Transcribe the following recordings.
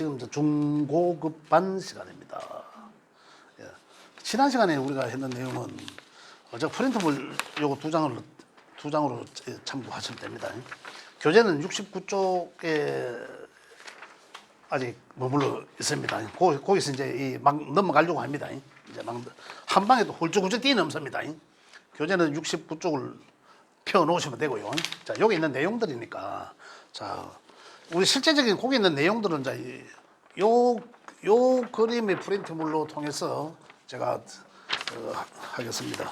지금 이제 중고급반 시간입니다. 예. 지난 시간에 우리가 했는 내용은 저 프린트물 요거 두 장으로 참고하시면 됩니다. 교재는 69쪽에 아직 머물러 있습니다. 거기서 이제 막 넘어가려고 합니다. 이제 막 한 방에도 홀쭉홀쭉 뛰어넘습니다. 교재는 69쪽을 펴 놓으시면 되고요. 자, 여기 있는 내용들이니까 자, 우리 실제적인 거기 있는 내용들은 이제 요 그림의 프린트물로 통해서 제가 하겠습니다.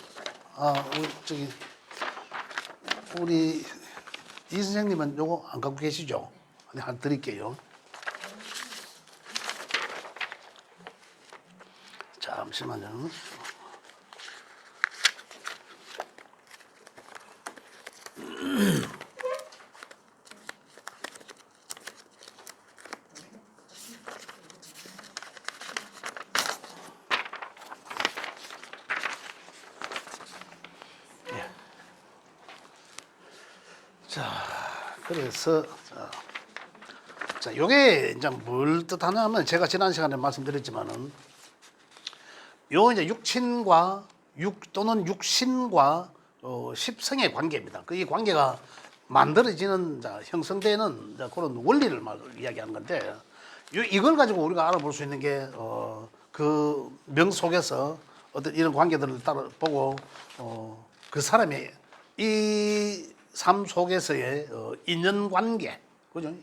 우리 이 선생님은 요거 안 갖고 계시죠? 한 드릴게요. 잠시만요. 자, 그래서 자, 요게 이제 뭘 뜻하냐면 제가 지난 시간에 말씀드렸지만은 요 이제 육친과 또는 육신과 십성의 관계입니다. 그 이 관계가 만들어지는 형성되는 그런 원리를 이야기하는 건데 이걸 가지고 우리가 알아볼 수 있는 게 그 명 속에서 어떤 이런 관계들을 따라 보고 그 사람의 이 삶 속에서의 인연관계, 그죠?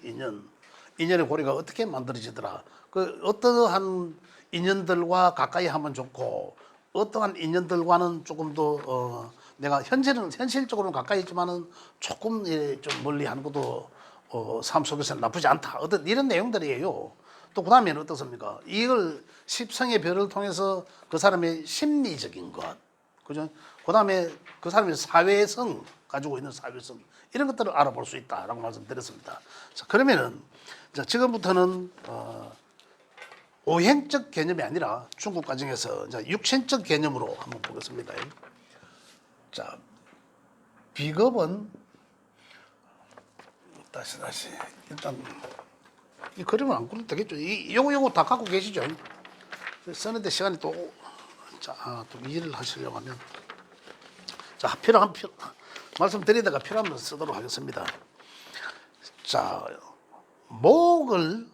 인연의 고리가 어떻게 만들어지더라. 그 어떠한 인연들과 가까이 하면 좋고 어떠한 인연들과는 조금 더 내가 현실적으로는 가까이 있지만은 조금 좀 멀리 하는 것도 삶 속에서는 나쁘지 않다. 어떤 이런 내용들이에요. 또 그 다음에는 어떻습니까? 이걸 십성의 별을 통해서 그 사람의 심리적인 것, 그죠? 그 다음에 그 사람의 사회성, 가지고 있는 사회성, 이런 것들을 알아볼 수 있다라고 말씀드렸습니다. 자, 그러면은 자, 지금부터는 오행적 개념이 아니라 중국 과정에서 육신적 개념으로 한번 보겠습니다. 자, 비겁은 다시 일단 이 그림을 안 그려도 되겠죠. 요거 다 갖고 계시죠. 쓰는데 시간이 또 일을 하시려고 하면 자, 말씀드리다가 필요하면 쓰도록 하겠습니다. 자, 목을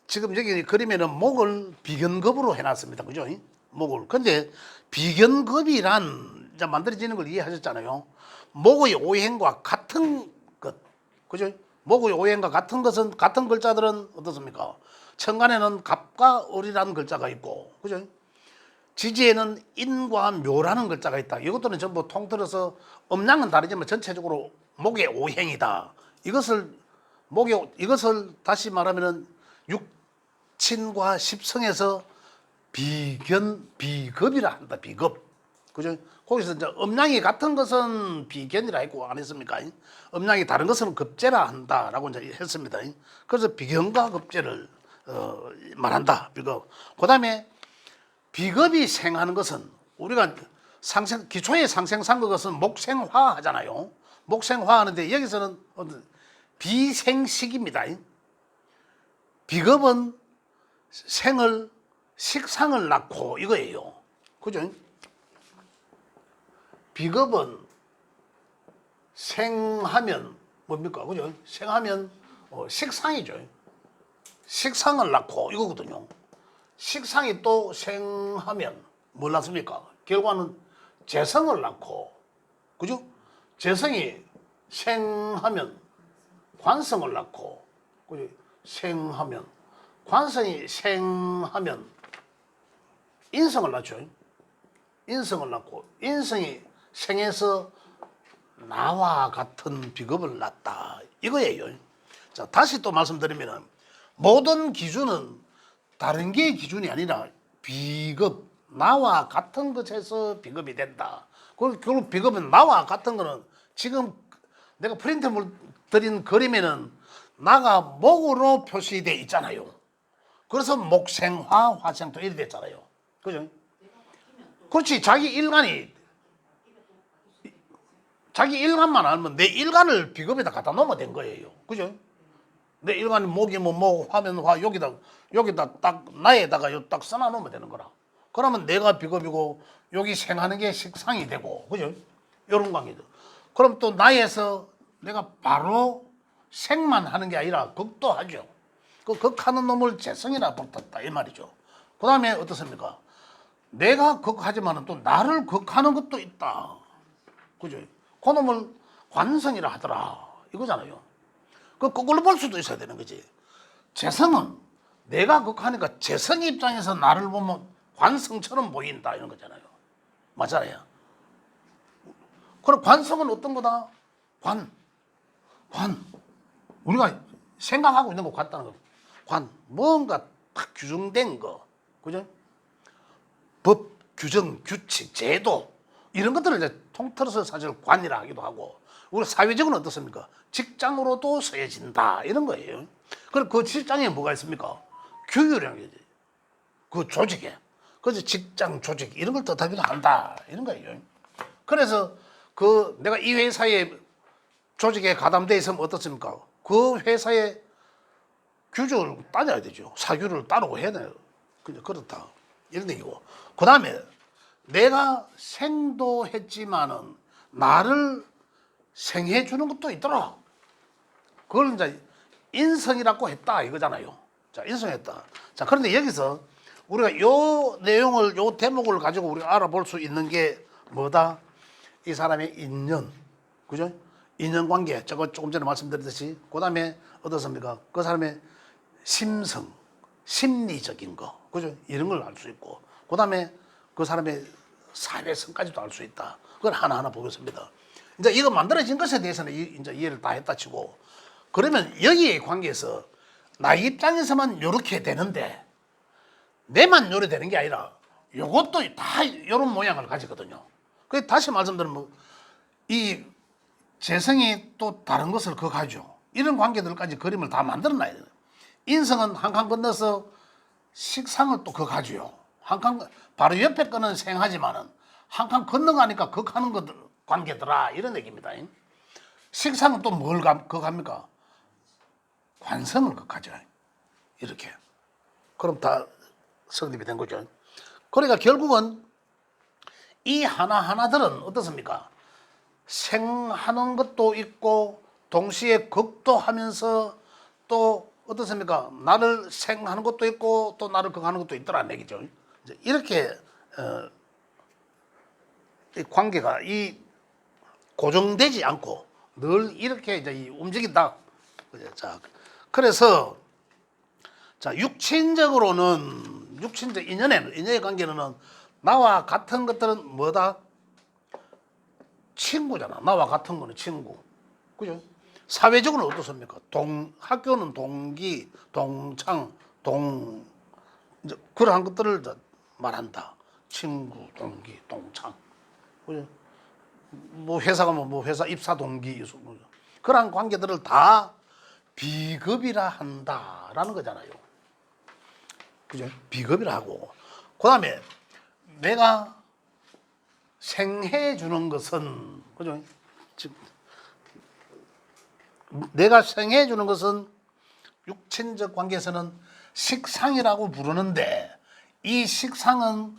지금 여기 그림에는 목을 비견급으로 해놨습니다. 그죠? 목을. 근데 비견급이란 만들어지는 걸 이해하셨잖아요. 목의 오행과 같은 것. 그죠? 목의 오행과 같은 것은, 같은 글자들은 어떻습니까? 천간에는 갑과 을이라는 글자가 있고, 그죠? 지지에는 인과 묘라는 글자가 있다. 이것들은 전부 통틀어서 음양은 다르지만 전체적으로 목의 오행이다. 이것을 다시 말하면은 육친과 십성에서 비급이라 한다. 비급. 그죠? 거기서 이제 음양이 같은 것은 비견이라 했고 안 했습니까? 음양이 다른 것은 급제라 한다라고 이제 했습니다. 그래서 비견과 급제를 말한다. 비급. 그다음에 비급이 생하는 것은 우리가 기초의 상생상극 것은 목생화 하잖아요. 목생화 하는데 여기서는 비생식입니다. 비급은 식상을 낳고 이거예요. 그죠? 비급은 생하면 뭡니까? 그죠? 생하면 식상이죠. 식상을 낳고 이거거든요. 식상이 또 생하면 뭘 낳습니까? 결과는 재성을 낳고, 그죠? 재성이 생하면 관성을 낳고, 그죠? 생하면 관성이 생하면 인성을 낳죠. 인성을 낳고 인성이 생해서 나와 같은 비급을 낳다. 이거예요. 자, 다시 또 말씀드리면 모든 기준은 다른 게 기준이 아니라 비급, 나와 같은 것에서 비급이 된다. 결국 비급은 나와 같은 거는 지금 내가 프린트물 드린 그림에는 나가 목으로 표시되어 있잖아요. 그래서 목생화, 화생토 이렇게 됐잖아요. 그죠? 그렇지. 자기 일간만 알면 내 일간을 비급에다 갖다 놓으면 된 거예요. 그죠? 내 일반 목이면 목, 화면 화, 여기다 딱 나에다가 딱 써놔놓으면 되는 거라. 그러면 내가 비겁이고 여기 생하는 게 식상이 되고, 그죠? 이런 관계죠. 그럼 또 나에서 내가 바로 생만 하는 게 아니라 극도 하죠. 그 극하는 놈을 재성이라 불렀다 이 말이죠. 그 다음에 어떻습니까? 내가 극하지만 또 나를 극하는 것도 있다. 그죠? 그 놈을 관성이라 하더라 이거잖아요. 그걸로 볼 수도 있어야 되는 거지. 재성은 내가 극하니까 재성 입장에서 나를 보면 관성처럼 보인다 이런 거잖아요. 맞잖아요. 그럼 관성은 어떤 거다? 관. 우리가 생각하고 있는 것 같다는 거. 관. 뭔가 딱 규정된 거. 그죠? 법, 규정, 규칙, 제도. 이런 것들을 이제 통틀어서 사실 관이라 하기도 하고. 우리 사회적으로 어떻습니까? 직장으로도 쓰여진다. 이런 거예요. 그럼 그 직장에 뭐가 있습니까? 규율이라는 게지. 그 조직에. 그래서 직장 조직 이런 걸 뜻하기도 한다. 이런 거예요. 그래서 그 내가 이 회사에 조직에 가담돼 있으면 어떻습니까? 그 회사의 규정을 따져야 되죠. 사규를 따르고 해야 돼요. 그렇다. 이런 얘기고. 그 다음에 내가 생도했지만은 나를 생해주는 것도 있더라. 그걸 이제 인성이라고 했다 이거잖아요. 자, 인성했다. 자, 그런데 여기서 우리가 요 내용을, 요 대목을 가지고 우리가 알아볼 수 있는 게 뭐다? 이 사람의 인연. 그죠? 인연관계. 저거 조금 전에 말씀드렸듯이. 그 다음에 어떻습니까? 그 사람의 심성, 심리적인 거. 그죠? 이런 걸 알 수 있고. 그 다음에 그 사람의 사회성까지도 알 수 있다. 그걸 하나하나 보겠습니다. 이제 이거 만들어진 것에 대해서는 이제 이해를 다 했다 치고. 그러면 여기에 관계에서 나 입장에서만 이렇게 되는데 내만 요래 되는 게 아니라 요것도 다 이런 모양을 가지거든요. 그 다시 말씀드리면 이 재성이 또 다른 것을 가죠. 이런 관계들까지 그림을 다 만들어놔야 돼요. 인성은 한 칸 건너서 식상을 또 가지요. 한 칸 바로 옆에 거는 생하지만은 한 칸 건너가니까 극하는 것들 관계더라 이런 얘기입니다. 식상은 또 뭘 극합니까? 관성을 극하죠. 이렇게. 그럼 다 성립이 된 거죠. 그러니까 결국은 이 하나하나들은 어떻습니까? 생하는 것도 있고 동시에 극도하면서 또 어떻습니까? 나를 생하는 것도 있고 또 나를 극하는 것도 있더라는 얘기죠. 이렇게 이 관계가 이 고정되지 않고 늘 이렇게 이제 움직인다. 자, 그래서 자, 육친적으로는 육친적 인연의 관계는 나와 같은 것들은 뭐다? 친구잖아. 나와 같은 거는 친구. 그죠? 사회적으로는 어떻습니까? 학교는 동기, 동창, 이제 그러한 것들을 말한다. 친구, 동기, 동창. 그죠? 뭐 회사 가면 뭐 회사 입사 동기, 그러한 관계들을 다 비급이라 한다라는 거잖아요. 그죠? 비급이라 하고. 그 다음에 내가 생해 주는 것은, 그죠? 내가 생해 주는 것은 육친적 관계에서는 식상이라고 부르는데 이 식상은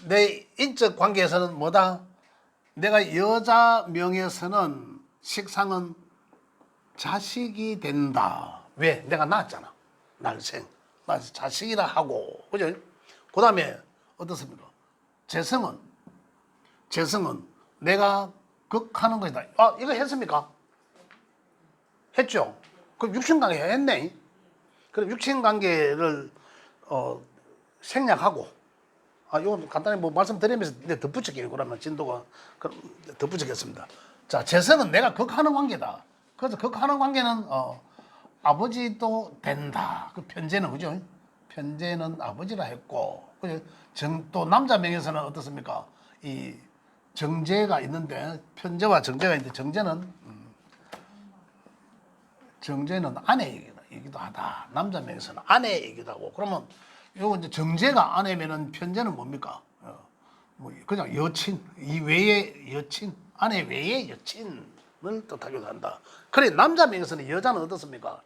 내 인적 관계에서는 뭐다? 내가 여자 명에서는 식상은 자식이 된다. 왜? 내가 낳았잖아. 날생. 나 자식이라 하고. 그죠? 그 다음에 어떻습니까? 재성은 내가 극하는 것이다. 아, 이거 했습니까? 했죠? 그럼 육친관계 했네. 그럼 육친관계를 생략하고, 이거 간단히 뭐 말씀드리면서 이제 덧붙일게요. 그러면 진도가 그럼 덧붙이겠습니다. 자, 재성은 내가 극하는 관계다. 그래서 극하는 관계는 아버지도 된다. 그 편제는 그죠? 편제는 아버지라 했고, 그죠? 또 남자 명에서는 어떻습니까? 이 정제가 있는데 편제와 정제가 있는데 정제는 아내이기도 하다. 남자 명에서는 아내이기도 하고. 그러면 요거 이제 정제가 아내면은 편제는 뭡니까? 뭐 그냥 여친, 이 외의 여친, 아내 외의 여친을 뜻하기도 한다. 그래 남자 명에서는 여자는 어떻습니까?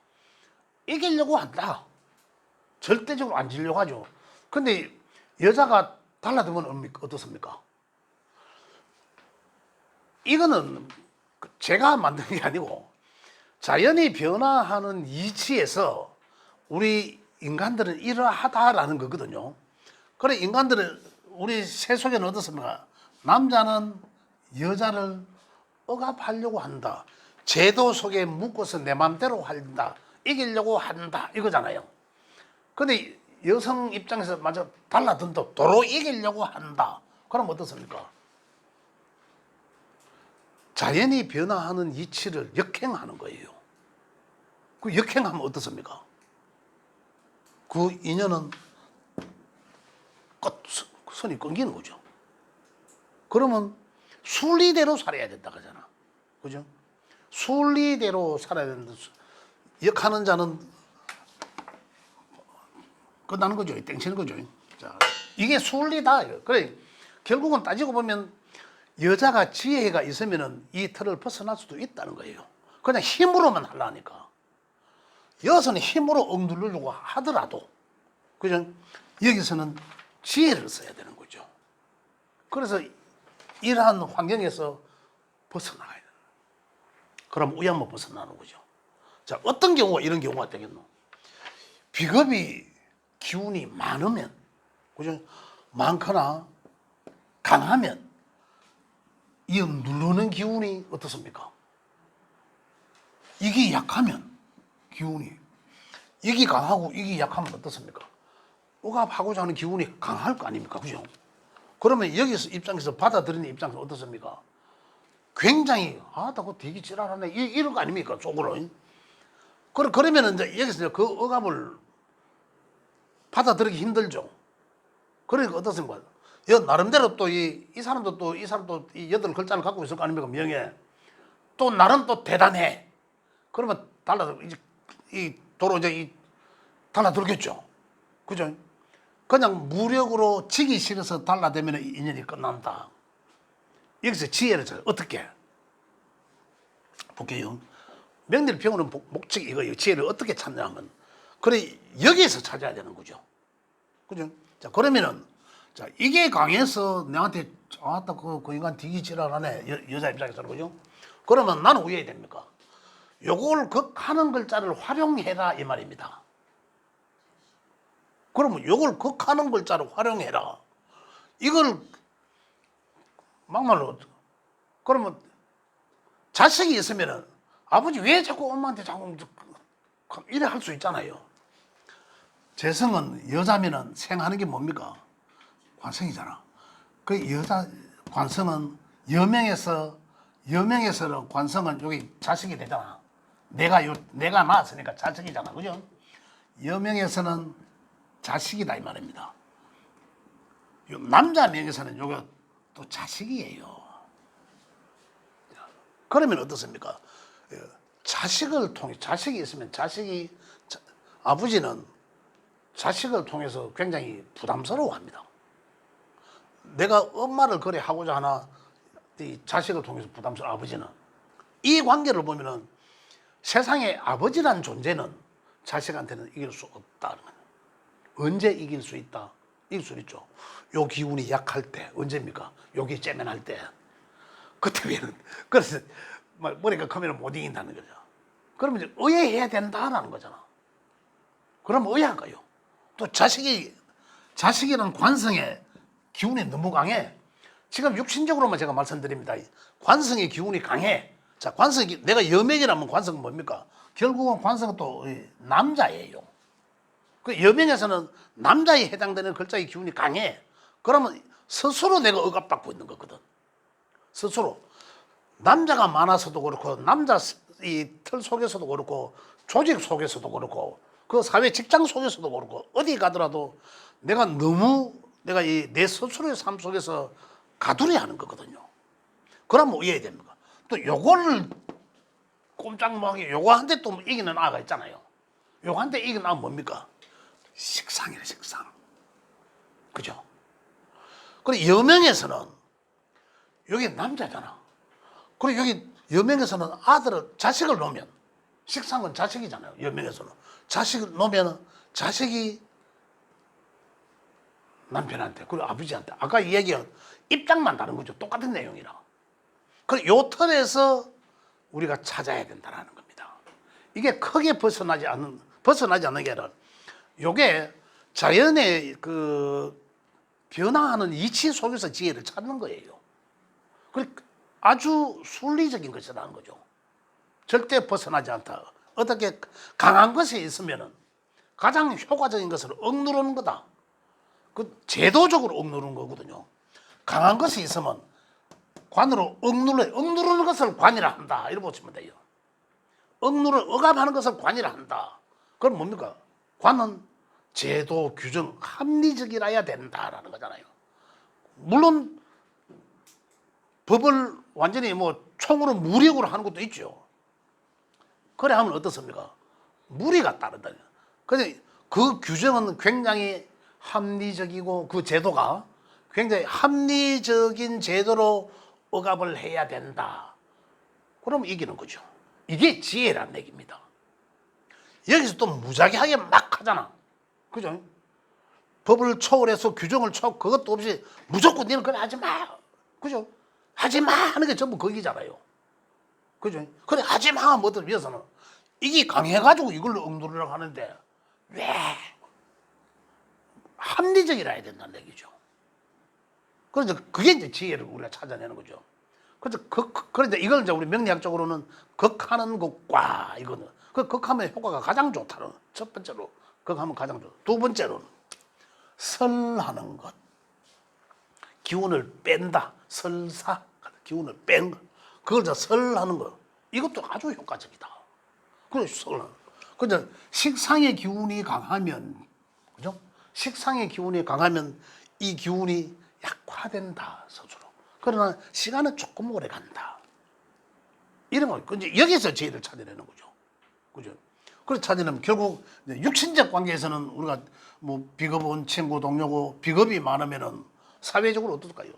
이기려고 한다. 절대적으로 안 지려고 하죠. 근데 여자가 달라들면 어떻습니까? 이거는 제가 만든 게 아니고 자연이 변화하는 이치에서 우리 인간들은 이러하다라는 거거든요. 그래 인간들은 우리 새 속에는 어떻습니까? 남자는 여자를 억압하려고 한다. 제도 속에 묶어서 내 맘대로 한다. 이기려고 한다. 이거잖아요. 근데 여성 입장에서 마저 달라든다. 도로 이기려고 한다. 그럼 어떻습니까? 자연이 변화하는 이치를 역행하는 거예요. 그 역행하면 어떻습니까? 그 인연은 선이 끊기는 거죠. 그러면 순리대로 살아야 된다 그러잖아. 그죠? 순리대로 살아야 된다. 역하는 자는 끝나는 거죠. 땡치는 거죠. 자, 이게 순리다. 그래. 결국은 따지고 보면 여자가 지혜가 있으면은 이 틀을 벗어날 수도 있다는 거예요. 그냥 힘으로만 하려니까. 여자는 힘으로 억누르려고 하더라도, 그죠? 여기서는 지혜를 써야 되는 거죠. 그래서 이러한 환경에서 벗어나야 돼요. 그럼 우양만 벗어나는 거죠. 자, 어떤 경우가 이런 경우가 되겠노? 비겁이 기운이 많으면, 그죠? 많거나 강하면 이 누르는 기운이 어떻습니까? 이게 약하면 기운이, 이게 강하고 이게 약하면 어떻습니까? 억압하고자 하는 기운이 강할 거 아닙니까? 그죠? 그러면 여기서 입장에서 받아들이는 입장에서 어떻습니까? 굉장히 나 그거 되게 지랄하네 이런 거 아닙니까? 속으로. 그러면 이제 여기서 그 억압을 받아들이기 힘들죠. 그러니까 어떻습니까? 나름대로 또 이 사람도 또 이 사람도 이 8글자를 갖고 있을 거 아닙니까? 명예. 또 나름 또 대단해. 그러면 이 도로 이제 달라들겠죠. 그죠? 그냥 무력으로 지기 싫어서 달라대면 인연이 끝난다. 여기서 지혜를 어떻게 볼게요. 명리를 배우는 목적이 이거예요. 지혜를 어떻게 찾냐면, 그래 여기에서 찾아야 되는 거죠. 그죠? 자, 그러면은 자, 이게 강해서 내한테 아따 그 인간 되게 지랄하네. 여자 입장에서는. 그죠? 그러면 나는 왜 해야 됩니까? 요걸 극하는 글자를 활용해라 이 말입니다. 그러면 요걸 극하는 글자를 활용해라. 이걸 막말로 그러면 자식이 있으면은 아버지 왜 자꾸 엄마한테 자꾸 이래 할 수 있잖아요. 재성은 여자면은 생하는 게 뭡니까? 관성이잖아. 그 여자 관성은 여명에서는 관성은 여기 자식이 되잖아. 내가 낳았으니까 자식이잖아. 그죠? 여명에서는 자식이다 이 말입니다. 남자 명에서는 요거 또 자식이에요. 그러면 어떻습니까? 자식이 있으면 아버지는 자식을 통해서 굉장히 부담스러워합니다. 내가 엄마를 그래 하고자 하나 이 자식을 통해서 부담스러워. 아버지는 이 관계를 보면은 세상에 아버지란 존재는 자식한테는 이길 수 없다는 거예요. 언제 이길 수 있다? 이길 수 있죠. 요 기운이 약할 때 언제입니까? 여기 째면할 때. 그때면은 그래서 머리가 크면 못 이긴다는 거죠. 그러면 이제 의해해야 된다라는 거잖아. 그럼 의해할까요? 또 자식이라는 관성의 기운이 너무 강해. 지금 육신적으로만 제가 말씀드립니다. 관성의 기운이 강해. 자, 내가 여명이라면 관성은 뭡니까? 결국은 관성은 또 남자예요. 그 여명에서는 남자에 해당되는 글자의 기운이 강해. 그러면 스스로 내가 억압받고 있는 거거든. 스스로. 남자가 많아서도 그렇고, 남자 이 틀 속에서도 그렇고, 조직 속에서도 그렇고, 그 사회 직장 속에서도 그렇고, 어디 가더라도 내가 내 스스로의 삶 속에서 가두려 하는 거거든요. 그러면 뭐 이해야 됩니까? 또 요거를 꼼짝못하게 요거한테 또 이기는 아가 있잖아요. 요거한테 이기는 아가 뭡니까? 식상이래, 식상. 그죠? 그리고 여명에서는 여기 남자잖아. 그리고 여기 여명에서는 자식을 놓으면 식상은 자식이잖아요. 연명에서는. 자식을 놓으면 자식이 남편한테 그리고 아버지한테 아까 이야기한 입장만 다른 거죠. 똑같은 내용이라. 그래 요 틀에서 우리가 찾아야 된다는 겁니다. 이게 크게 벗어나지 않는 게 아니라 요게 자연의 그 변화하는 이치 속에서 지혜를 찾는 거예요. 그 아주 순리적인 것이라는 거죠. 절대 벗어나지 않다. 어떻게 강한 것이 있으면은 가장 효과적인 것을 억누르는 거다. 그 제도적으로 억누르는 거거든요. 강한 것이 있으면 관으로 억누르는 것을 관이라 한다. 이렇게 보시면 돼요. 억압하는 것을 관이라 한다. 그럼 뭡니까? 관은 제도, 규정, 합리적이라야 된다라는 거잖아요. 물론 법을 완전히 뭐 총으로 무력으로 하는 것도 있죠. 그래 하면 어떻습니까? 무리가 따른다. 그래서 그 규정은 굉장히 합리적이고 그 제도가 굉장히 합리적인 제도로 억압을 해야 된다. 그럼 이기는 거죠. 이게 지혜라는 얘기입니다. 여기서 또 무작위하게 막 하잖아. 그죠? 법을 초월해서 규정을 그것도 없이 무조건 너는 그래 하지 마. 그죠? 하지 마 하는 게 전부 거기잖아요. 그죠? 그래 하지 마 뭐든 위해서는 이게 강해가지고 이걸로 억누르려고 하는데 왜 합리적이라야 된다는 얘기죠. 그래서 그게 이제 지혜를 우리가 찾아내는 거죠. 그래서 그런데 이걸 이제 우리 명리학적으로는 극하는 것과 이거는 그 극하면 효과가 가장 좋다는 첫 번째로 극하면 가장 좋다. 두 번째로는 설하는 것, 기운을 뺀다. 설사 기운을 뺀 것, 그걸 다 설하는 것. 이것도 아주 효과적이다. 그래서 설하는. 그래서 식상의 기운이 강하면, 그죠? 식상의 기운이 강하면 이 기운이 약화된다 스스로. 그러나 시간은 조금 오래 간다. 이런 거. 이제 여기서 지혜를 찾아내는 거죠. 그죠? 그래서 찾아내면 결국 육신적 관계에서는 우리가 뭐 비겁 온 친구 동료고 비겁이 많으면은 사회적으로 어떨까요?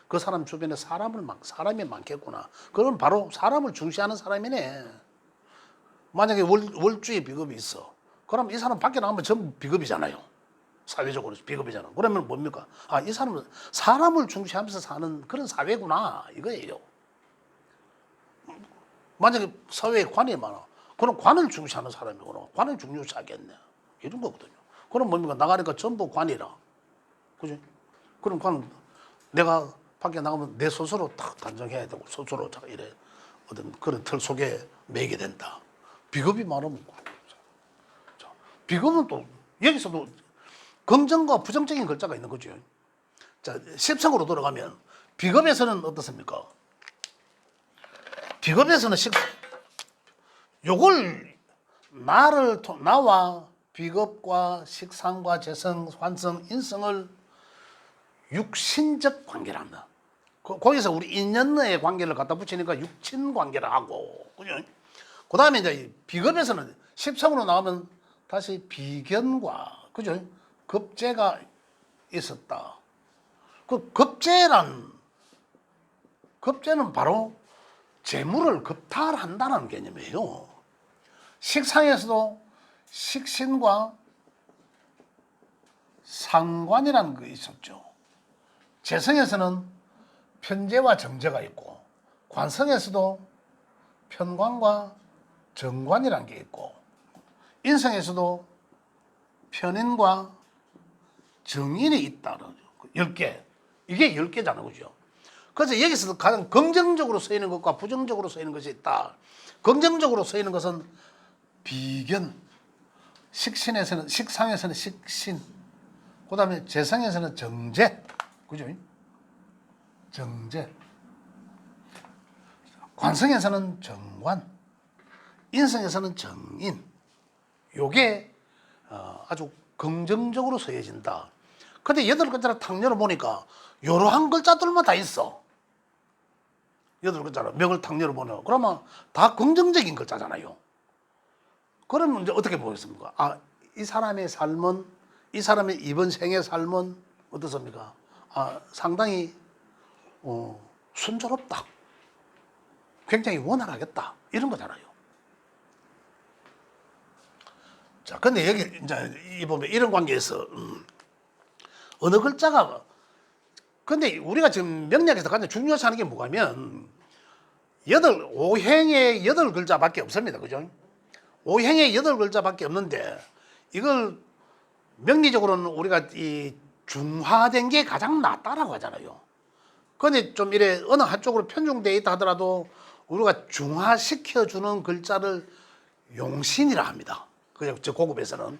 그 사람 주변에 사람이 많겠구나. 그건 바로 사람을 중시하는 사람이네. 만약에 월주에 비겁이 있어. 그럼 이 사람 밖에 나가면 전부 비겁이잖아요. 사회적으로 비겁이잖아. 그러면 뭡니까? 아, 이 사람은 사람을 중시하면서 사는 그런 사회구나. 이거예요. 만약에 사회에 관이 많아. 그럼 관을 중시하는 사람이구나. 관을 중요시하겠네. 이런 거거든요. 그럼 뭡니까? 나가니까 전부 관이라. 그지? 그럼 관, 내가 밖에 나가면 내 스스로 딱 단정해야 되고, 스스로 이래. 어떤 그런 틀 속에 매게 된다. 비겁이 많으면. 자, 비겁은 또, 여기서도 긍정과 부정적인 글자가 있는 거죠. 자, 십성으로 돌아가면, 비겁에서는 어떻습니까? 비겁에서는 요걸 나와 비겁과 식상과 재성, 환성, 인성을 육신적 관계를 한다. 거기서 우리 인연의 관계를 갖다 붙이니까 육친 관계를 하고, 그죠? 그 다음에 이제 비겁에서는 십성으로 나오면 다시 비견과, 그죠? 급제가 있었다. 그 급제는 바로 재물을 급탈한다는 개념이에요. 식상에서도 식신과 상관이라는 게 있었죠. 재성에서는 편재와 정재가 있고, 관성에서도 편관과 정관이라는 게 있고, 인성에서도 편인과 정인이 있다는 10개. 이게 10개잖아요. 그죠? 그래서 여기서도 가장 긍정적으로 쓰이는 것과 부정적으로 쓰이는 것이 있다. 긍정적으로 쓰이는 것은 비견, 식상에서는 식신, 그 다음에 재성에서는 정제, 그죠? 정제. 관성에서는 정관, 인성에서는 정인. 요게 아주 긍정적으로 쓰여진다. 근데 8글자를 탁 열어보니까 이러한 글자들만 다 있어. 8글자로 명을 탁 열어보면 그러면 다 긍정적인 글자잖아요. 그러면 이제 어떻게 보겠습니까? 아, 이 사람의 삶은, 이 사람의 이번 생의 삶은 어떻습니까? 아, 상당히 순조롭다. 굉장히 원활하겠다. 이런 거잖아요. 자, 근데 여기 이제 이 보면 이런 관계에서 어느 글자가 근데 우리가 지금 명리학에서 가장 중요시 하는 게 뭐냐면 오행의 8글자밖에 없습니다. 그죠? 오행의 8글자밖에 없는데 이걸 명리적으로는 우리가 이 중화된 게 가장 낫다라고 하잖아요. 근데 좀 이래 어느 한쪽으로 편중되어 있다 하더라도 우리가 중화시켜주는 글자를 용신이라 합니다. 그냥 저 고급에서는.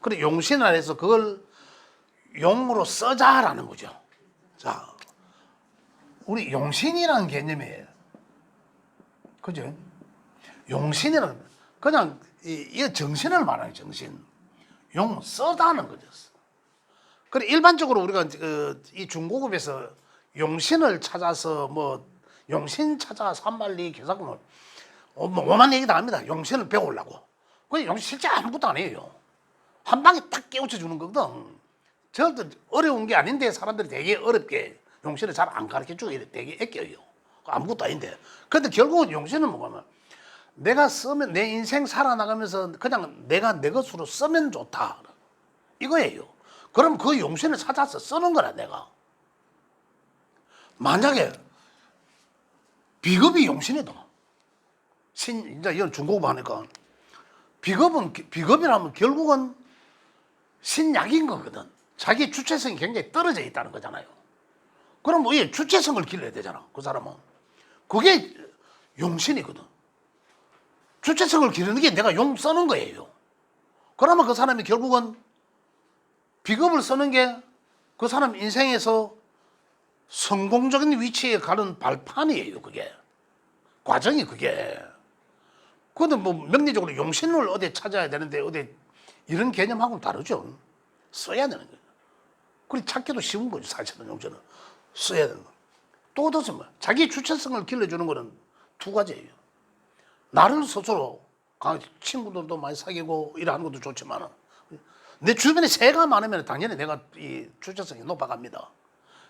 그래 용신이라 해서 그걸 용으로 써자라는 거죠. 자, 우리 용신이라는 개념이에요. 그죠? 용신이라는 그냥 이 정신을 말하는 정신. 용 써다는 거죠. 그래 일반적으로 우리가 이 중고급에서 용신을 찾아서 뭐 용신 찾아 산만리 개사금을 뭐 오만 얘기 다 합니다. 용신을 배우려고. 근데 용신 실제 아무것도 안 해요. 한 방에 딱 깨우쳐 주는 거거든. 절대 어려운 게 아닌데 사람들이 되게 어렵게 용신을 잘 안 가르쳐 주고 되게 애껴요. 아무것도 아닌데. 근데 결국은 용신은 뭐냐면 내가 쓰면 내 인생 살아나가면서 그냥 내가 내 것으로 쓰면 좋다. 이거예요. 그럼 그 용신을 찾아서 쓰는 거라 내가. 만약에 비겁이 용신이다. 이제 이건 중고급 하니까 비겁이라면 결국은 신약인 거거든. 자기 주체성이 굉장히 떨어져 있다는 거잖아요. 그럼 뭐 이 주체성을 길러야 되잖아. 그 사람은. 그게 용신이거든. 주체성을 기르는 게 내가 용 쓰는 거예요. 그러면 그 사람이 결국은 비겁을 쓰는 게 그 사람 인생에서 성공적인 위치에 가는 발판이에요. 그게 과정이 그게. 근데 뭐 명리적으로 용신을 어디 찾아야 되는데 어디 이런 개념하고는 다르죠. 써야 되는 거예요. 그리 찾기도 쉬운 거죠. 사실은 용신은 써야 되는 거. 또 어떻습니까? 자기 주체성을 길러주는 거는 두 가지예요. 나를 스스로 친구들도 많이 사귀고 일하는 것도 좋지만 내 주변에 새가 많으면 당연히 내가 이 주체성이 높아갑니다.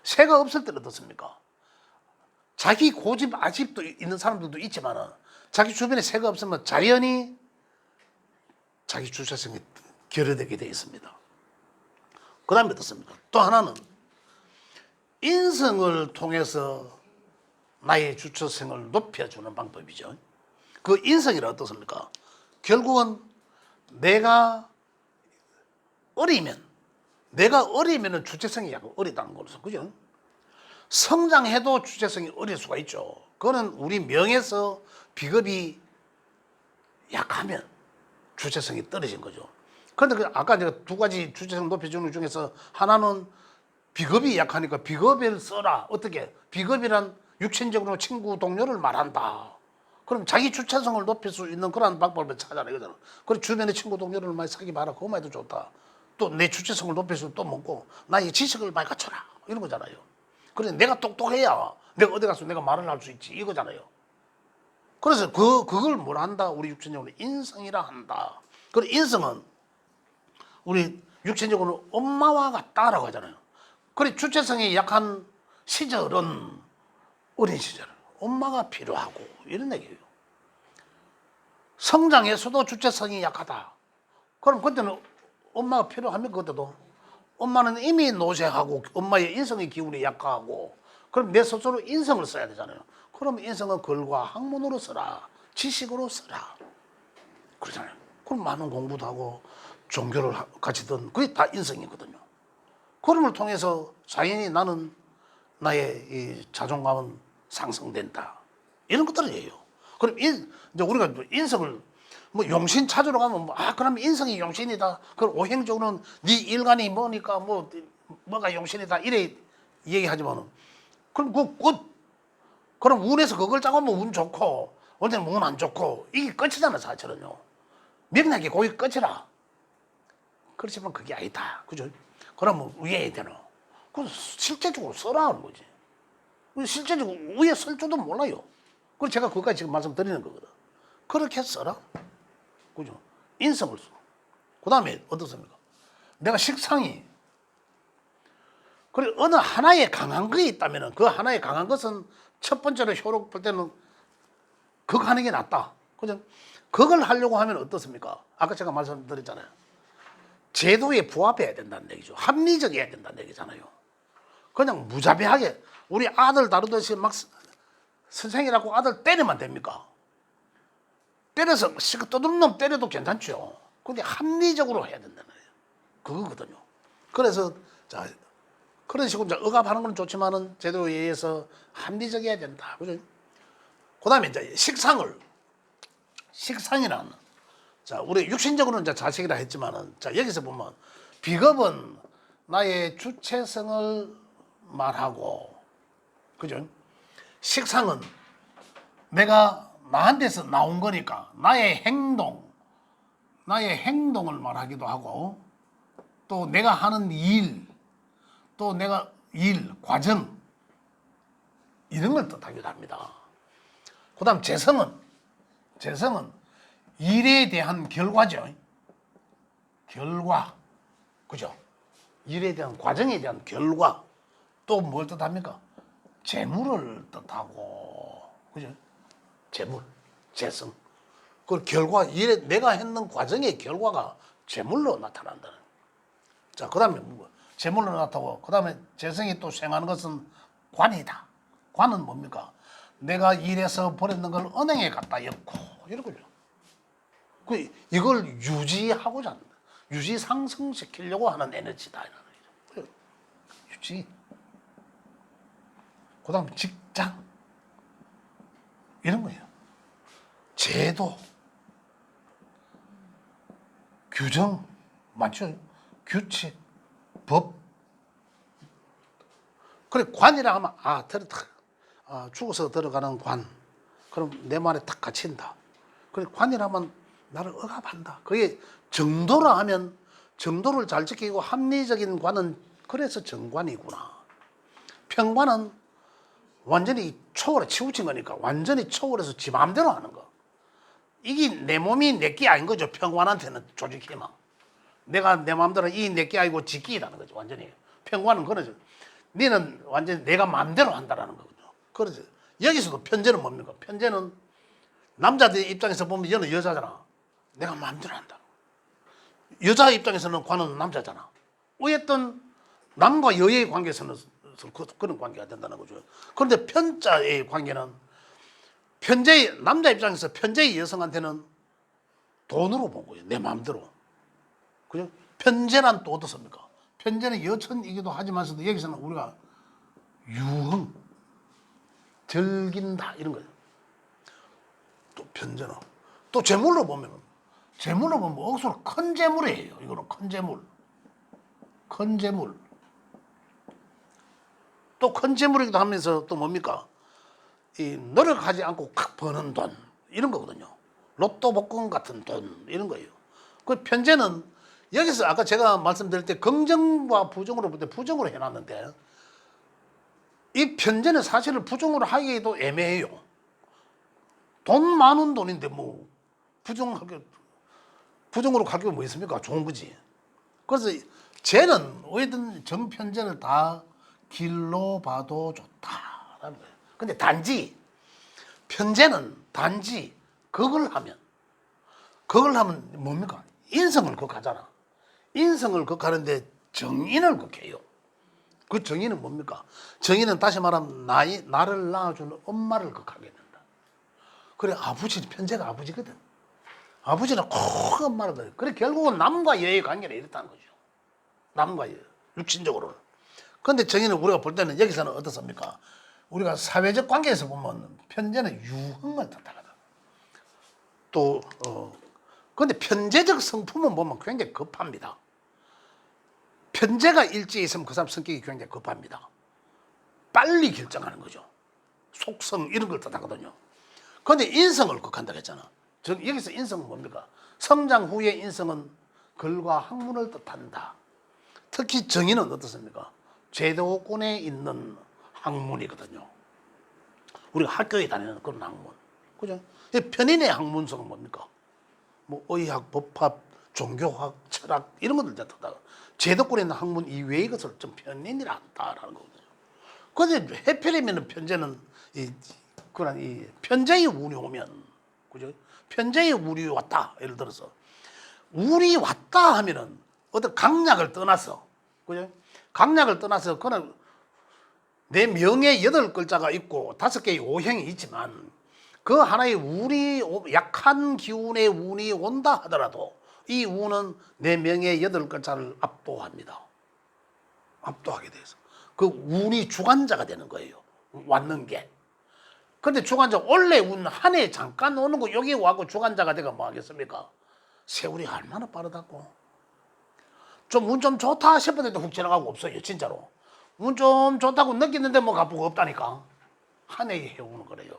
새가 없을 때는 어떻습니까? 자기 고집 아집도 있는 사람들도 있지만 자기 주변에 새가 없으면 자연히 자기 주체성이 결여되게 되어 있습니다. 그 다음에 어떻습니까? 또 하나는 인성을 통해서 나의 주체성을 높여주는 방법이죠. 그 인성이라 어떻습니까? 결국은 내가 어리면 주체성이 약간 어리다는 거로서, 그죠? 성장해도 주체성이 어릴 수가 있죠. 그거는 우리 명에서 비겁이 약하면 주체성이 떨어진 거죠. 그런데 아까 제가 두 가지 주체성 높여주는 중에서 하나는 비겁이 약하니까 비겁을 써라. 어떻게? 비겁이란 육신적으로 친구, 동료를 말한다. 그럼 자기 주체성을 높일 수 있는 그런 방법을 찾아라 이거잖아. 그리고 주변에 친구, 동료를 많이 사귀 봐라. 그것만 해도 좋다. 또 내 주체성을 높일 수 또 먹고 나의 지식을 많이 갖춰라. 이런 거잖아요. 그래서 내가 똑똑해야 내가 어디 가서 내가 말을 할 수 있지. 이거잖아요. 그래서 그걸 뭘 한다? 우리 육체적으로 인성이라 한다. 그리고 인성은 우리 육체적으로 엄마와 같다라고 하잖아요. 그래 주체성이 약한 시절은 어린 시절 엄마가 필요하고 이런 얘기예요. 성장에서도 주체성이 약하다. 그럼 그때는 엄마가 필요하면 그때도 엄마는 이미 노쇠하고 엄마의 인성의 기운이 약하고 그럼 내 스스로 인성을 써야 되잖아요. 그럼 인성은 글과 학문으로 써라. 지식으로 써라. 그러잖아요. 그럼 많은 공부도 하고 종교를 가지든 그게 다 인성이거든요. 그럼을 통해서 자연히 나는 나의 이 자존감은 상승된다. 이런 것들이에요. 그럼 이제 우리가 인성을 뭐 용신 찾으러 가면 그러면 인성이 용신이다. 그럼 오행적으로는 네 일간이 뭐니까 뭐가 용신이다. 이래 얘기하지만은 그럼 그럼 운에서 그걸 짜고 하면 운 좋고 언제는 운 안 좋고 이게 끝이잖아 사실은요. 명락이 거기 끝이라. 그렇지만 그게 아니다. 그죠? 그러면 위에 되노. 그 실제적으로 써라 하는 거지. 실제적으로 위에 쓸 줄도 몰라요. 그래서 제가 그것까지 지금 말씀드리는 거거든. 그렇게 써라. 그죠? 인성을 써. 그 다음에 어떻습니까? 내가 식상이. 그리고 어느 하나에 강한 것이 있다면 그 하나에 강한 것은 첫 번째로 효력 볼 때는 그거 하는 게 낫다. 그죠? 그걸 하려고 하면 어떻습니까? 아까 제가 말씀드렸잖아요. 제도에 부합해야 된다는 얘기죠. 합리적이어야 된다는 얘기잖아요. 그냥 무자비하게 우리 아들 다루듯이 막 선생이라고 아들 때리면 됩니까? 때려서 시끄 떠드는 놈 때려도 괜찮죠. 근데 합리적으로 해야 된다는 거예요. 그거거든요. 그래서 자 그런 식으로 이제 억압하는 건 좋지만은 제도에 의해서 합리적이어야 된다. 그죠? 그다음에 이제 식상이란 자 우리 육신적으로는 이제 자식이라 했지만은 자 여기서 보면 비겁은 나의 주체성을 말하고 그죠? 식상은 내가 나한테서 나온 거니까 나의 행동을 말하기도 하고 또 내가 하는 일, 또 내가 과정 이런 걸 뜻하기도 합니다. 그 다음 재성은 일에 대한 결과죠. 결과. 그죠? 일에 대한 과정에 대한 결과. 또 뭘 뜻합니까? 재물을 뜻하고. 그죠? 재물, 재성. 그 결과, 일에 내가 했는 과정의 결과가 재물로 나타난다는. 자, 그 다음에 뭐, 재물로 나타나고, 그 다음에 재성이 또 생하는 것은 관이다. 관은 뭡니까? 내가 일해서 버렸는 걸 은행에 갖다 엮고, 이런 거죠. 이걸 유지하고자 한다. 유지 상승시키려고 하는 에너지다. 유지. 그 다음 직장. 이런 거예요. 제도. 규정. 맞죠? 규칙. 법. 그래, 관이라 하면, 죽어서 들어가는 관. 그럼 내 말에 딱 갇힌다. 그래, 관이라면 나를 억압한다. 그게 정도라 하면 정도를 잘 지키고 합리적인 관은 그래서 정관이구나. 평관은 완전히 초월해 치우친 거니까 완전히 초월해서 지 마음대로 하는 거. 이게 내 몸이 내게 아닌 거죠. 평관한테는 조직 희망. 내가 내 마음대로 이 내게 아니고 지키라는 거죠. 완전히. 평관은 그러죠. 너는 완전히 내가 마음대로 한다라는 거거든요. 그러죠. 여기서도 편제는 뭡니까? 편제는 남자들 입장에서 보면 얘는 여자잖아. 내가 마음대로 한다. 여자 입장에서는 관은 남자잖아. 어쨌든 남과 여의 관계에서는 그런 관계가 된다는 거죠. 그런데 편자의 관계는 남자 입장에서 편제의 여성한테는 돈으로 본 거예요. 내 마음대로. 그죠? 편제란 또 어떻습니까? 편제는 여천이기도 하지만서도 여기서는 우리가 유흥, 즐긴다 이런 거예요. 또 편제는 또 재물로 보면 억수로 큰 재물이에요. 이거는 큰 재물. 또 큰 재물이기도 하면서 또 뭡니까? 이 노력하지 않고 확 버는 돈 이런 거거든요. 로또 복권 같은 돈 이런 거예요. 그 편제는 여기서 아까 제가 말씀드릴 때 긍정과 부정으로 볼 때 부정으로 해놨는데 이 편제는 사실은 부정으로 하기도 애매해요. 돈 많은 돈인데 뭐 부정으로 가격이 뭐 있습니까? 좋은 거지. 그래서 쟤는 어쨌든 정편제를 다 길로 봐도 좋다라는 거예요. 근데 단지 편제는 단지 그걸 하면 뭡니까? 인성을 극하잖아. 인성을 극하는데 정인을 극해요. 그 정인은 뭡니까? 정인은 다시 말하면 나를 낳아주는 엄마를 극하게 된다. 그래 아버지는 편제가 아버지거든. 아버지는 꼭 엄마를 더. 그래 결국은 남과 여의 관계는 이렇다는 거죠. 남과 여, 육신적으로는. 그런데 정의는 우리가 볼 때는 여기서는 어떻습니까? 우리가 사회적 관계에서 보면 편제는 유흥을 뜻하거든. 또 그런데 편제적 성품은 보면 굉장히 급합니다. 편제가 일지에 있으면 그 사람 성격이 굉장히 급합니다. 빨리 결정하는 거죠. 속성 이런 걸 뜻하거든요. 그런데 인성을 극한다고 했잖아. 여기서 인성은 뭡니까? 성장 후의 인성은 글과 학문을 뜻한다. 특히 정의는 어떻습니까? 제도권에 있는 학문이거든요. 우리가 학교에 다니는 그런 학문. 그죠? 편인의 학문성은 뭡니까? 뭐 의학, 법학, 종교학, 철학 이런 것들 뜻하다. 제도권에 있는 학문 이외의 것을 좀 편인이라 한다라는 거거든요. 그런데 해필이면 편제는 그런 편제의 운이 오면 그죠? 편재의 운이 왔다. 예를 들어서 운이 왔다 하면은 어떤 강약을 떠나서, 그죠? 강약을 떠나서 그는 내 명에 8글자가 있고 5개의 오행이 있지만 그 하나의 운이, 약한 기운의 운이 온다 하더라도 이 운은 내 명의 8글자를 압도합니다. 압도하게 돼서 그 운이 주관자가 되는 거예요. 왔는 게. 근데 주관자 원래 운 한 해 잠깐 오는 거 여기 와고 주관자가 되가 뭐 하겠습니까? 세월이 얼마나 빠르다고. 좀 운 좀 좋다 싶었는데 훅 지나가고 없어요. 진짜로. 운 좀 좋다고 느끼는데 뭐 갚고 없다니까. 한 해에 해오는 거래요.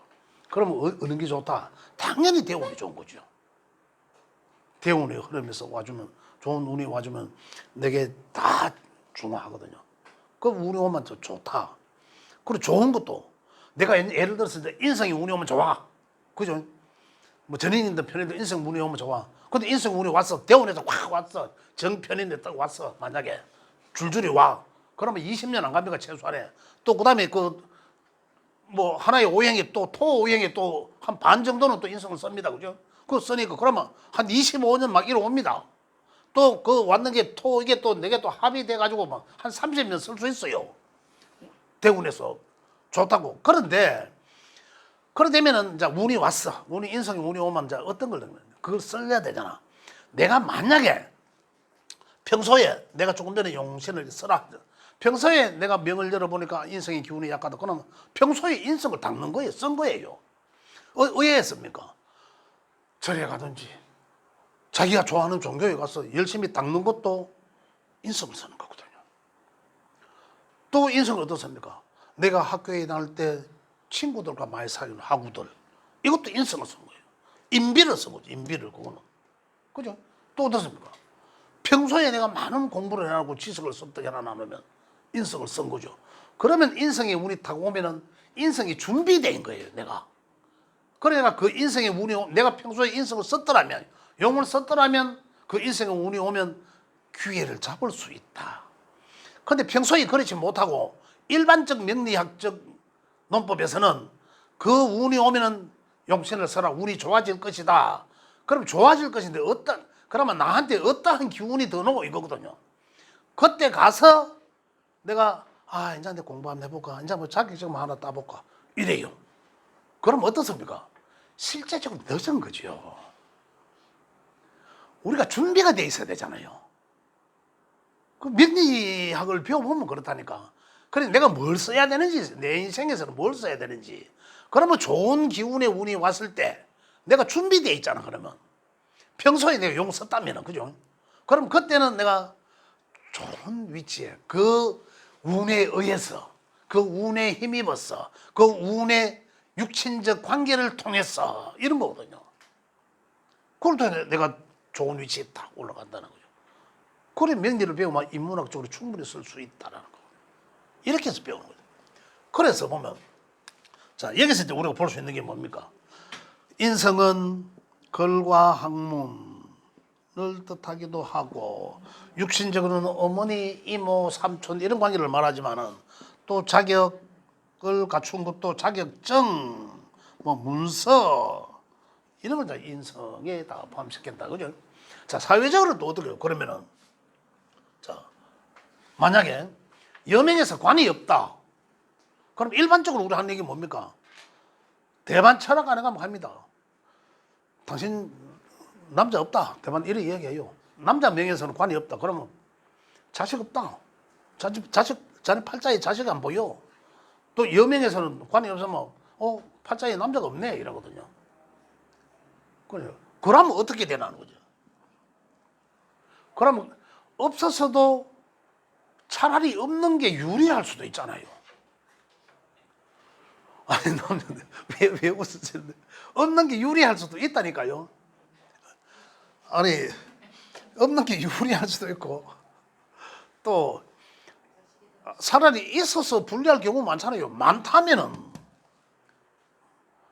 그러면 어느 게 좋다? 당연히 대운이 좋은 거죠. 대운이 흐르면서 와주면, 좋은 운이 와주면 내게 다 중화하거든요. 그 운이 오면 더 좋다. 그리고 좋은 것도 내가 예를 들어서 인성이 운이 오면 좋아. 그죠? 뭐 전인인데 편인데 인성 운이 오면 좋아. 근데 인성 운이 왔어. 대운에서 확 왔어. 정편인데 딱 왔어. 만약에 줄줄이 와. 그러면 20년 안 갑니까 최소한에. 또 그다음에 뭐 하나의 오행이 또 토 오행이 또 한 반 정도는 또 인성을 씁니다. 그죠? 그거 쓰니까 그러면 한 25년 막 이러 옵니다. 또 그 왔는 게 토 이게 또 내게 또 합의돼 가지고 막 한 30년 쓸 수 있어요. 대운에서 좋다고. 그런데 그러되면은 이제 운이 왔어. 운이 인성이 운이 오면 이제 어떤 걸 넣는 그걸 써야 되잖아. 내가 만약에 평소에 내가 조금 전에 용신을 써라. 평소에 내가 명을 열어보니까 인성의 기운이 약하다. 그러면 평소에 인성을 닦는 거예요. 쓴 거예요. 의외했습니까? 절에 가든지 자기가 좋아하는 종교에 가서 열심히 닦는 것도 인성을 쓰는 거거든요. 또 인성을 어떻습니까? 내가 학교에 다닐 때 친구들과 많이 사귀는 학우들 이것도 인성을 쓴 거예요. 인비를 쓴 거죠. 인비를 그거는. 그죠? 또 어떻습니까? 평소에 내가 많은 공부를 해놓고 지식을 습득해 놔놓으면 인성을 쓴 거죠. 그러면 인성의 운이 타고 오면은 인성이 준비된 거예요, 내가. 그러니까 그 인성의 운이, 내가 평소에 인성을 썼더라면, 용을 썼더라면 그 인성의 운이 오면 기회를 잡을 수 있다. 근데 평소에 그렇지 못하고 일반적 명리학적 논법에서는 그 운이 오면은 용신을 써라. 운이 좋아질 것이다. 그럼 좋아질 것인데 그러면 나한테 어떠한 기운이 더 나고 이거거든요. 그때 가서 내가 이제 공부 한번 해볼까? 이제 뭐 자격증 하나 따볼까? 이래요. 그럼 어떻습니까? 실제적으로 늦은 거죠. 우리가 준비가 돼 있어야 되잖아요. 그 명리학을 배워보면 그렇다니까. 그래 내가 뭘 써야 되는지, 내 인생에서는 뭘 써야 되는지. 그러면 좋은 기운의 운이 왔을 때 내가 준비되어 있잖아. 그러면 평소에 내가 용 썼다면, 그죠? 그럼 그때는 내가 좋은 위치에 그 운에 의해서, 그 운에 힘입어서, 그 운의 육친적 관계를 통해서 이런 거거든요. 그럴 때 내가 좋은 위치에 딱 올라간다는 거죠. 그래 명리를 배우면 인문학적으로 충분히 쓸 수 있다는 거. 이렇게 해서 배우는 거죠. 그래서 보면 자 여기서 이제 우리가 볼 수 있는 게 뭡니까? 인성은 글과 학문을 뜻하기도 하고 육신적으로는 어머니, 이모, 삼촌 이런 관계를 말하지만은 또 자격을 갖춘 것도 자격증, 뭐 문서 이런 걸 인성에 다 포함시킨다, 그죠? 자 사회적으로 또 어떻게 해요? 그러면은 자 만약에 여명에서 관이 없다. 그럼 일반적으로 우리 하는 얘기 뭡니까? 대반 철학 안에 가면 합니다. 당신 남자 없다. 대반 이렇게 이야기해요. 남자 명예에서는 관이 없다. 그러면 자식 없다. 자네 팔자에 자식이 안 보여. 또 여명에서는 관이 없으면 팔자에 남자가 없네 이러거든요. 그래요. 그러면 어떻게 되나는 거죠. 그러면 없어서도 차라리 없는 게 유리할 수도 있잖아요. 아니, 왜 웃으세요? 없는 게 유리할 수도 있다니까요. 아니, 없는 게 유리할 수도 있고, 또, 차라리 있어서 불리할 경우 많잖아요.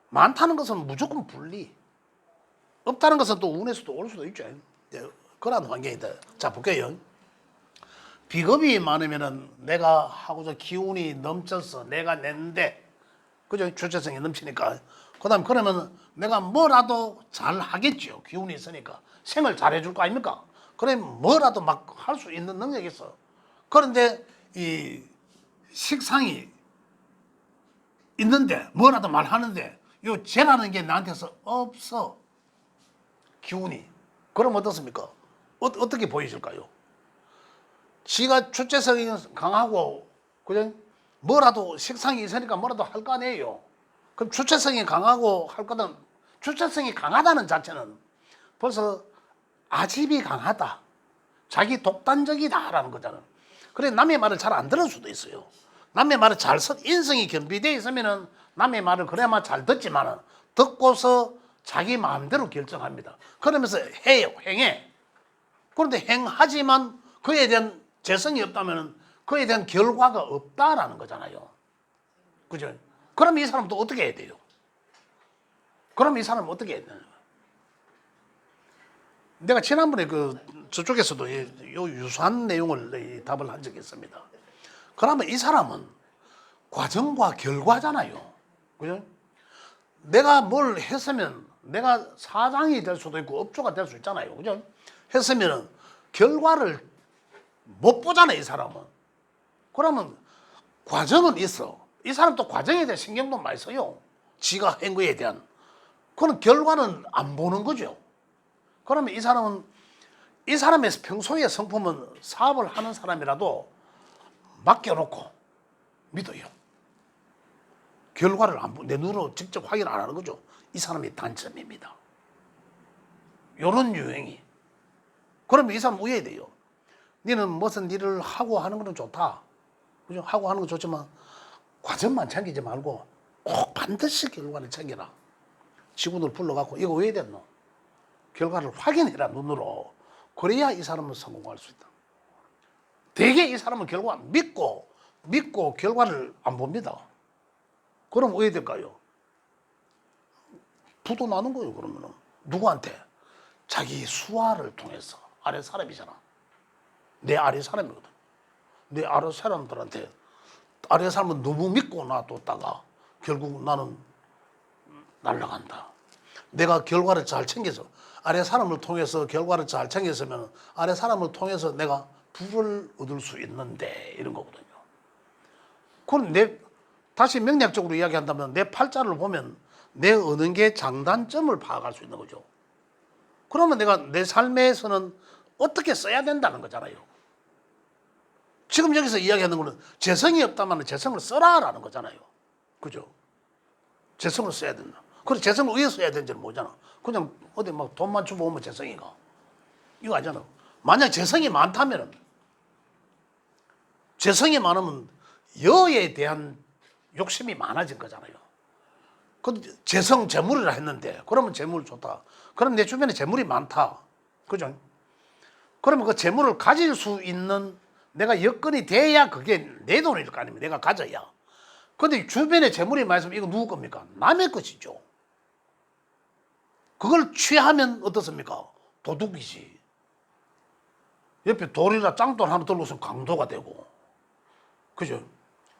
많다는 것은 무조건 불리. 없다는 것은 또 운에서도 올 수도 있죠. 그런 환경이다. 자, 볼게요. 비겁이 많으면은 내가 하고자 기운이 넘쳐서 내가 냈는데, 그죠? 주체성이 넘치니까. 그 다음, 그러면 내가 뭐라도 잘 하겠죠. 기운이 있으니까. 생을 잘 해줄 거 아닙니까? 그래 뭐라도 막 할 수 있는 능력이 있어. 그런데 이 식상이 있는데 뭐라도 말하는데 요 죄라는 게 나한테서 없어. 기운이. 그럼 어떻습니까? 어떻게 보이실까요? 지가 주체성이 강하고 그냥 뭐라도 식상이 있으니까 뭐라도 할 거 아니에요. 그럼 주체성이 강하고 할 거는 주체성이 강하다는 자체는 벌써 아집이 강하다. 자기 독단적이다라는 거잖아. 그래 남의 말을 잘 안 들을 수도 있어요. 남의 말을 잘 인성이 겸비되어 있으면은 남의 말을 그래야만 잘 듣지만은 듣고서 자기 마음대로 결정합니다. 그러면서 해요, 행해. 그런데 행하지만 그에 대한 재성이 없다면은 그에 대한 결과가 없다라는 거잖아요. 그죠? 그럼 이 사람도 어떻게 해야 돼요? 그럼 이 사람은 어떻게 해야 되냐? 내가 지난번에 저쪽에서도 요 유사한 내용을 답을 한 적이 있습니다. 그러면 이 사람은 과정과 결과잖아요. 그죠? 내가 뭘 했으면 내가 사장이 될 수도 있고 업주가 될 수 있잖아요. 그죠? 했으면 결과를 못 보잖아요, 이 사람은. 그러면 과정은 있어. 이 사람도 과정에 대해 신경도 많이 써요. 지가 한 거에 대한. 그런 결과는 안 보는 거죠. 그러면 이 사람은 이 사람의 평소의 성품은 사업을 하는 사람이라도 맡겨놓고 믿어요. 결과를 내 눈으로 직접 확인 안 하는 거죠. 이 사람의 단점입니다. 이런 유행이. 그러면 이 사람 우회해야 돼요. 너는 무슨 일을 하고 하는 건 좋다. 그죠? 하고 하는 건 좋지만 과정만 챙기지 말고 꼭 반드시 결과를 챙겨라. 직원을 불러갖고 이거 왜 됐노? 결과를 확인해라 눈으로. 그래야 이 사람은 성공할 수 있다. 대개 이 사람은 결과 믿고 결과를 안 봅니다. 그럼 왜 될까요? 부도 나는 거예요. 그러면은 누구한테? 자기 수하를 통해서. 아래 사람이잖아. 내 아래 사람이거든. 내 아래 사람들한테 아래 사람은 너무 믿고 놔뒀다가 결국 나는 날아간다. 내가 결과를 잘 챙겨서 아래 사람을 통해서 결과를 잘 챙겼으면 아래 사람을 통해서 내가 부를 얻을 수 있는데 이런 거거든요. 그럼 다시 명략적으로 이야기한다면 내 팔자를 보면 내 어느 게 장단점을 파악할 수 있는 거죠. 그러면 내가 내 삶에서는 어떻게 써야 된다는 거잖아요. 지금 여기서 이야기하는 거는 재성이 없다면 재성을 써라라는 거잖아요. 그죠? 재성을 써야 된다. 그래 재성을 왜 써야 되는지는 모르잖아. 그냥 어디 막 돈만 주고 오면 재성이가. 이거 아니잖아. 만약 재성이 많다면 재성이 많으면 여에 대한 욕심이 많아진 거잖아요. 근데 재성 재물이라 했는데 그러면 재물 좋다. 그럼 내 주변에 재물이 많다. 그죠? 그러면 그 재물을 가질 수 있는 내가 여건이 돼야 그게 내 돈일 거 아닙니까? 내가 가져야. 근데 주변에 재물이 많으면 이거 누구 겁니까? 남의 것이죠. 그걸 취하면 어떻습니까? 도둑이지. 옆에 돌이나 짱돌 하나 들고서 강도가 되고. 그죠?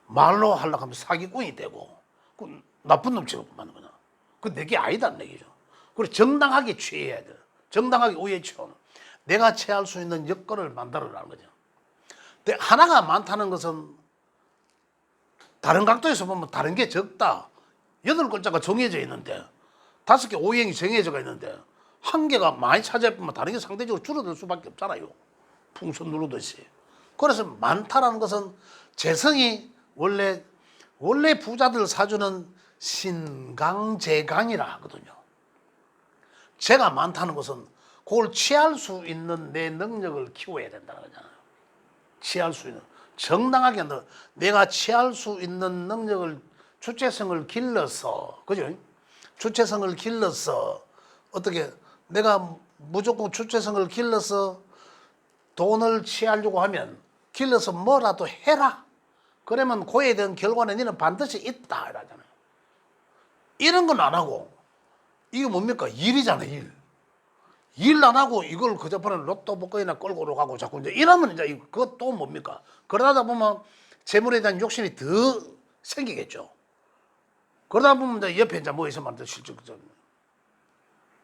말로 하려고 하면 사기꾼이 되고. 그 나쁜 놈 취급하는 거냐. 그 내게 아니다는 얘기죠. 그리고 정당하게 취해야 돼. 정당하게 우위에 취하는. 내가 취할 수 있는 여건을 만들어라는 거죠. 근데 하나가 많다는 것은 다른 각도에서 보면 다른 게 적다. 8글자가 정해져 있는데 5개 오행이 정해져 있는데 한 개가 많이 차지하면 다른 게 상대적으로 줄어들 수밖에 없잖아요. 풍선 누르듯이. 그래서 많다라는 것은 재성이 원래 부자들 사주는 신강재강이라 하거든요. 재가 많다는 것은 그걸 취할 수 있는 내 능력을 키워야 된다는 거잖아요. 취할 수 있는. 정당하게 내가 취할 수 있는 능력을 주체성을 길러서 그죠? 주체성을 길러서 어떻게 내가 무조건 주체성을 길러서 돈을 취하려고 하면 길러서 뭐라도 해라. 그러면 그에 대한 결과는 너는 반드시 있다 이러잖아요. 이런 건 안 하고 이게 뭡니까? 일이잖아요. 일 안 하고 이걸 그저번에 로또 복권이나 끌고 가고 자꾸 이제 이러면 이제 그것도 뭡니까? 그러다 보면 재물에 대한 욕심이 더 생기겠죠. 그러다 보면 이제 옆에 이제 뭐 있으면 안 돼, 실질적으로.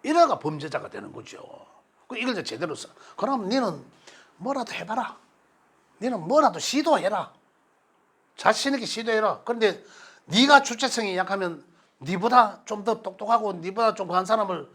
이래가 범죄자가 되는 거죠. 이걸 이제 제대로 써. 그럼 너는 뭐라도 해봐라. 너는 뭐라도 시도해라. 자신 있게 시도해라. 그런데 네가 주체성이 약하면 네보다 좀 더 똑똑하고 네보다 좀 강한 사람을